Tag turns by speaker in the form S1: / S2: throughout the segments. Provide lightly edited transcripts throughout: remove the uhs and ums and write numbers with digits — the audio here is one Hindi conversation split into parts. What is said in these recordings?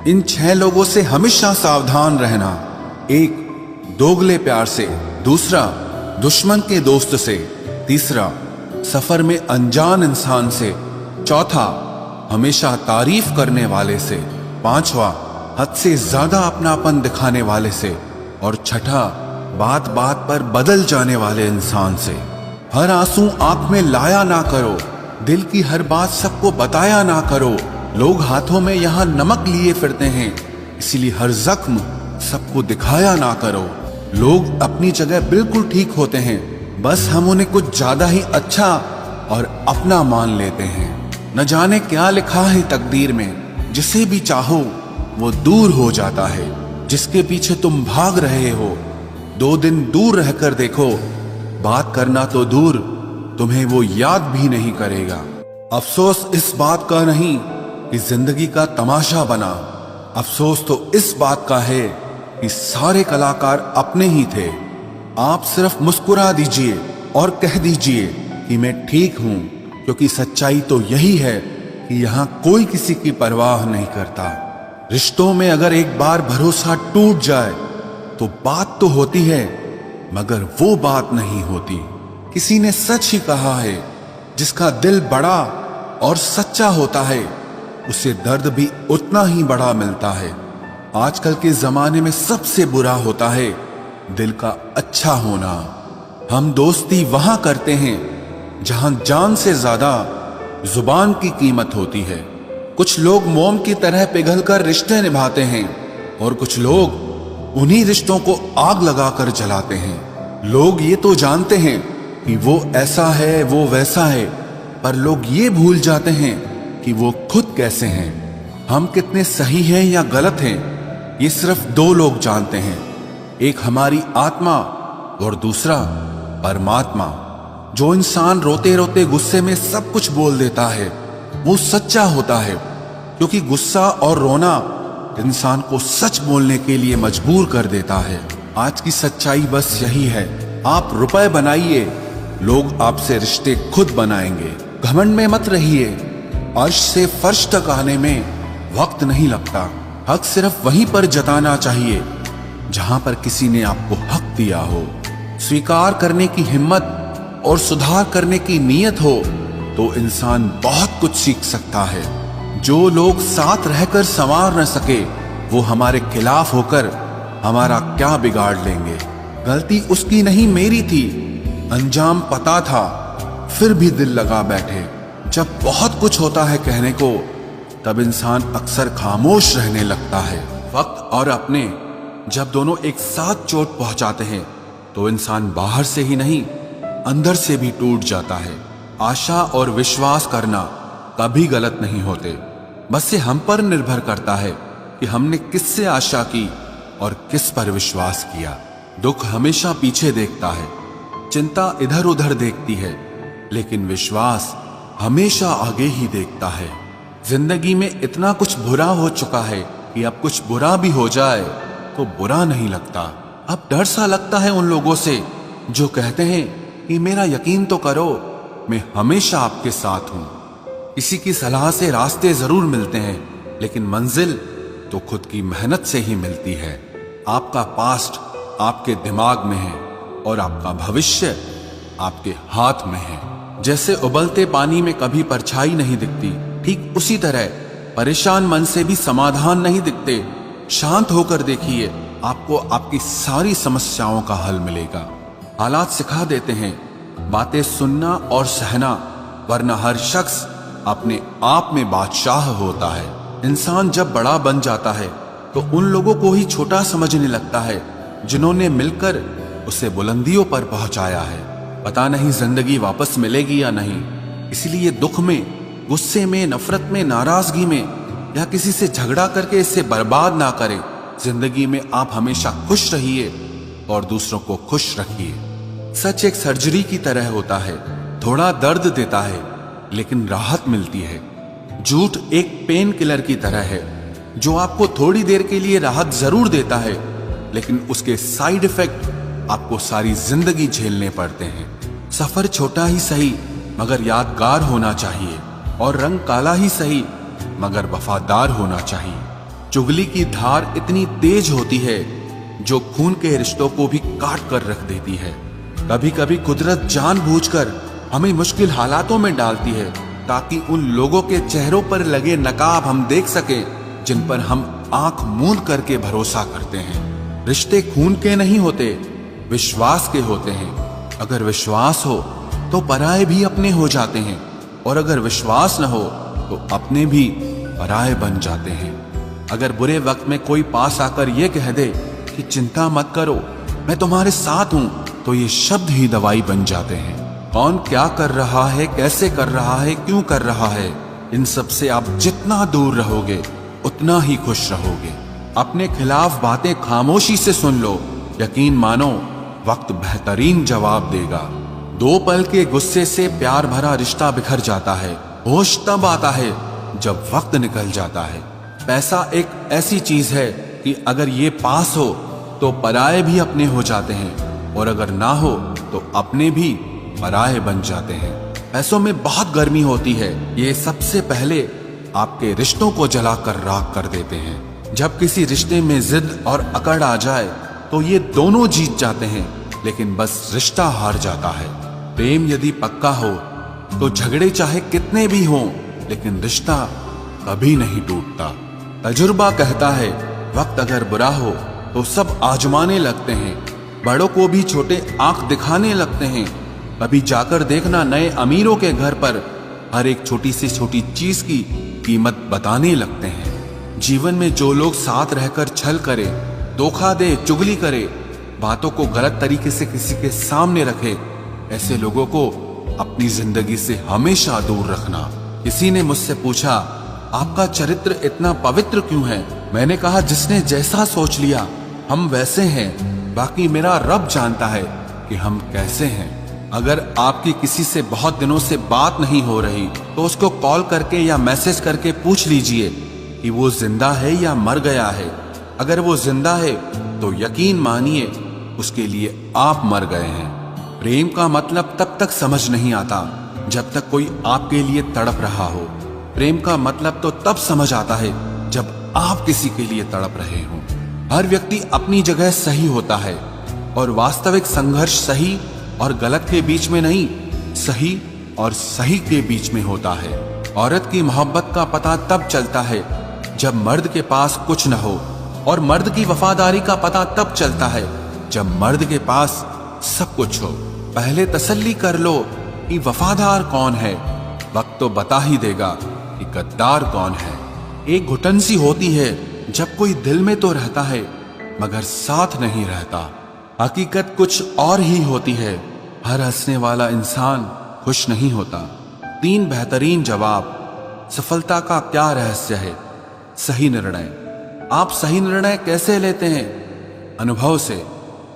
S1: इन 6 लोगों से हमेशा सावधान रहना। 1, दोगले प्यार से। दूसरा, दुश्मन के दोस्त से। तीसरा, सफर में अनजान इंसान से। चौथा, हमेशा तारीफ करने वाले से। 5वां, हद से ज्यादा अपनापन दिखाने वाले से। और छठा, बात बात पर बदल जाने वाले इंसान से। हर आंसू आंख में लाया ना करो, दिल की हर बात सबको बताया ना करो। लोग हाथों में यहाँ नमक लिए फिरते हैं, इसीलिए हर जख्म सबको दिखाया ना करो। लोग अपनी जगह बिल्कुल ठीक होते हैं, बस हम उन्हें कुछ ज्यादा ही अच्छा और अपना मान लेते हैं। न जाने क्या लिखा है तकदीर में, जिसे भी चाहो वो दूर हो जाता है। जिसके पीछे तुम भाग रहे हो, 2 दिन दूर रहकर देखो, बात करना तो दूर, तुम्हें वो याद भी नहीं करेगा। अफसोस इस बात का नहीं कि जिंदगी का तमाशा बना, अफसोस तो इस बात का है कि सारे कलाकार अपने ही थे। आप सिर्फ मुस्कुरा दीजिए और कह दीजिए कि मैं ठीक हूं, क्योंकि सच्चाई तो यही है कि यहां कोई किसी की परवाह नहीं करता। रिश्तों में अगर एक बार भरोसा टूट जाए तो बात तो होती है, मगर वो बात नहीं होती। किसी ने सच ही कहा है, जिसका दिल बड़ा और सच्चा होता है, उसे दर्द भी उतना ही बड़ा मिलता है। आजकल के जमाने में सबसे बुरा होता है दिल का अच्छा होना। हम दोस्ती वहां करते हैं जहां जान से ज्यादा जुबान की कीमत होती है। कुछ लोग मोम की तरह पिघलकर रिश्ते निभाते हैं और कुछ लोग उन्हीं रिश्तों को आग लगाकर जलाते हैं। लोग ये तो जानते हैं कि वो ऐसा है, वो वैसा है, पर लोग ये भूल जाते हैं कि वो खुद कैसे हैं। हम कितने सही हैं या गलत हैं, ये सिर्फ 2 लोग जानते हैं। एक हमारी आत्मा और दूसरा परमात्मा। जो इंसान रोते रोते गुस्से में सब कुछ बोल देता है, वो सच्चा होता है, क्योंकि गुस्सा और रोना इंसान को सच बोलने के लिए मजबूर कर देता है। आज की सच्चाई बस यही है, आप रुपए बनाइए, लोग आपसे रिश्ते खुद बनाएंगे। घमंड में मत रहिए, अर्श से फर्श तक आने में वक्त नहीं लगता। हक सिर्फ वहीं पर जताना चाहिए जहां पर किसी ने आपको हक दिया हो। स्वीकार करने की हिम्मत और सुधार करने की नीयत हो तो इंसान बहुत कुछ सीख सकता है। जो लोग साथ रहकर संवार न सके, वो हमारे खिलाफ होकर हमारा क्या बिगाड़ लेंगे। गलती उसकी नहीं मेरी थी, अंजाम पता था, फिर भी दिल लगा बैठे। जब बहुत कुछ होता है कहने को, तब इंसान अक्सर खामोश रहने लगता है। वक्त और अपने जब दोनों एक साथ चोट पहुंचाते हैं तो इंसान बाहर से ही नहीं, अंदर से भी टूट जाता है। आशा और विश्वास करना कभी गलत नहीं होते, बस ये हम पर निर्भर करता है कि हमने किससे आशा की और किस पर विश्वास किया। दुख हमेशा पीछे देखता है, चिंता इधर उधर देखती है, लेकिन विश्वास हमेशा आगे ही देखता है। जिंदगी में इतना कुछ बुरा हो चुका है कि अब कुछ बुरा भी हो जाए तो बुरा नहीं लगता। अब डर सा लगता है उन लोगों से जो कहते हैं कि मेरा यकीन तो करो, मैं हमेशा आपके साथ हूं। किसी की सलाह से रास्ते जरूर मिलते हैं, लेकिन मंजिल तो खुद की मेहनत से ही मिलती है। आपका पास्ट आपके दिमाग में है और आपका भविष्य आपके हाथ में है। जैसे उबलते पानी में कभी परछाई नहीं दिखती, ठीक उसी तरह परेशान मन से भी समाधान नहीं दिखते। शांत होकर देखिए, आपको आपकी सारी समस्याओं का हल मिलेगा। हालात सिखा देते हैं बातें सुनना और सहना, वरना हर शख्स अपने आप में बादशाह होता है। इंसान जब बड़ा बन जाता है तो उन लोगों को ही छोटा समझने लगता है जिन्होंने मिलकर उसे बुलंदियों पर पहुंचाया है। पता नहीं जिंदगी वापस मिलेगी या नहीं, इसलिए दुख में, गुस्से में, नफरत में, नाराजगी में या किसी से झगड़ा करके इसे बर्बाद ना करें। जिंदगी में आप हमेशा खुश रहिए और दूसरों को खुश रखिए। सच एक सर्जरी की तरह होता है, थोड़ा दर्द देता है लेकिन राहत मिलती है। झूठ एक पेन किलर की तरह है, जो आपको थोड़ी देर के लिए राहत जरूर देता है, लेकिन उसके साइड इफेक्ट आपको सारी जिंदगी झेलने पड़ते हैं। सफर छोटा ही सही मगर यादगार होना चाहिए, और रंग काला ही सही मगर वफादार होना चाहिए। चुगली की धार इतनी तेज होती है जो खून के रिश्तों को भी काट कर रख देती है। कभी कभी कुदरत जानबूझकर हमें मुश्किल हालातों में डालती है ताकि उन लोगों के चेहरों पर लगे नकाब हम देख सकें जिन पर हम आंख मूंद करके भरोसा करते हैं। रिश्ते खून के नहीं होते, विश्वास के होते हैं। अगर विश्वास हो तो पराये भी अपने हो जाते हैं, और अगर विश्वास न हो तो अपने भी पराये बन जाते हैं। अगर बुरे वक्त में कोई पास आकर ये कह दे कि चिंता मत करो, मैं तुम्हारे साथ हूं, तो ये शब्द ही दवाई बन जाते हैं। कौन क्या कर रहा है, कैसे कर रहा है, क्यों कर रहा है, इन सब से आप जितना दूर रहोगे उतना ही खुश रहोगे। अपने खिलाफ बातें खामोशी से सुन लो, यकीन मानो वक्त बेहतरीन जवाब देगा। 2 पल के गुस्से से प्यार भरा रिश्ता बिखर जाता है। होश तब आता है जब वक्त निकल जाता है। पैसा एक ऐसी चीज है कि अगर ये पास हो तो पराये भी अपने हो जाते हैं, और अगर ना हो तो अपने भी पराये बन जाते हैं। पैसों में बहुत गर्मी होती है, ये सबसे पहले आपके रिश्तों को जलाकर राख कर देते हैं। जब किसी रिश्ते में जिद और अकड़ आ जाए तो ये दोनों जीत जाते हैं, लेकिन बस रिश्ता हार जाता है। प्रेम यदि पक्का हो तो झगड़े चाहे कितने भी हों, लेकिन रिश्ता कभी नहीं टूटता। तजुर्बा कहता है वक्त अगर बुरा हो तो सब आजमाने लगते हैं, बड़ों को भी छोटे आंख दिखाने लगते हैं। कभी जाकर देखना नए अमीरों के घर पर हर एक छोटी से छोटी चीज की कीमत बताने लगते हैं। जीवन में जो लोग साथ रहकर छल करे, धोखा दे, चुगली करे, बातों को गलत तरीके से किसी के सामने रखे, ऐसे लोगों को अपनी जिंदगी से हमेशा दूर रखना। किसी ने मुझसे पूछा, आपका चरित्र इतना पवित्र क्यों है? मैंने कहा, जिसने जैसा सोच लिया हम वैसे हैं, बाकी मेरा रब जानता है कि हम कैसे हैं। अगर आपकी किसी से बहुत दिनों से बात नहीं हो रही तो उसको कॉल करके या मैसेज करके पूछ लीजिए कि वो जिंदा है या मर गया है। अगर वो जिंदा है तो यकीन मानिए उसके लिए आप मर गए हैं। प्रेम का मतलब तब तक समझ नहीं आता जब तक कोई आपके लिए तड़प रहा हो। प्रेम का मतलब तो तब समझ आता है जब आप किसी के लिए तड़प रहे हो। हर व्यक्ति अपनी जगह सही होता है, और वास्तविक संघर्ष सही और गलत के बीच में नहीं, सही और सही के बीच में होता है। औरत की मोहब्बत का पता तब चलता है जब मर्द के पास कुछ न हो, और मर्द की वफादारी का पता तब चलता है जब मर्द के पास सब कुछ हो। पहले तसल्ली कर लो कि वफादार कौन है, वक्त तो बता ही देगा कि गद्दार कौन है। एक घुटन सी होती है जब कोई दिल में तो रहता है मगर साथ नहीं रहता। हकीकत कुछ और ही होती है, हर हंसने वाला इंसान खुश नहीं होता। 3 बेहतरीन जवाब। सफलता का क्या रहस्य है? सही निर्णय। आप सही निर्णय कैसे लेते हैं? अनुभव से।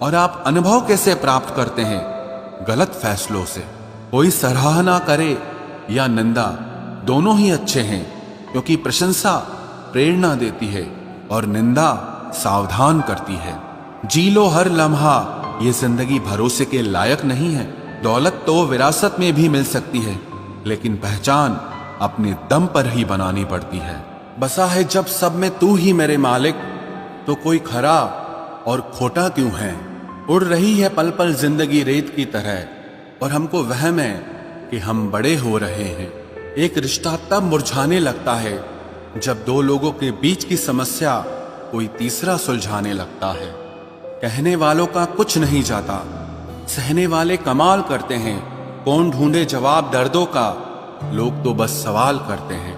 S1: और आप अनुभव कैसे प्राप्त करते हैं? गलत फैसलों से। कोई सराहना करे या निंदा, दोनों ही अच्छे हैं, क्योंकि प्रशंसा प्रेरणा देती है और निंदा सावधान करती है। जी लो हर लम्हा, ये जिंदगी भरोसे के लायक नहीं है। दौलत तो विरासत में भी मिल सकती है, लेकिन पहचान अपने दम पर ही बनानी पड़ती है। बसा है जब सब में तू ही मेरे मालिक, तो कोई खरा और खोटा क्यों है? उड़ रही है पल पल जिंदगी रेत की तरह, और हमको वहम है कि हम बड़े हो रहे हैं। एक रिश्ता तब मुरझाने लगता है जब 2 लोगों के बीच की समस्या कोई तीसरा सुलझाने लगता है। कहने वालों का कुछ नहीं जाता, सहने वाले कमाल करते हैं। कौन ढूंढे जवाब दर्दों का, लोग तो बस सवाल करते हैं।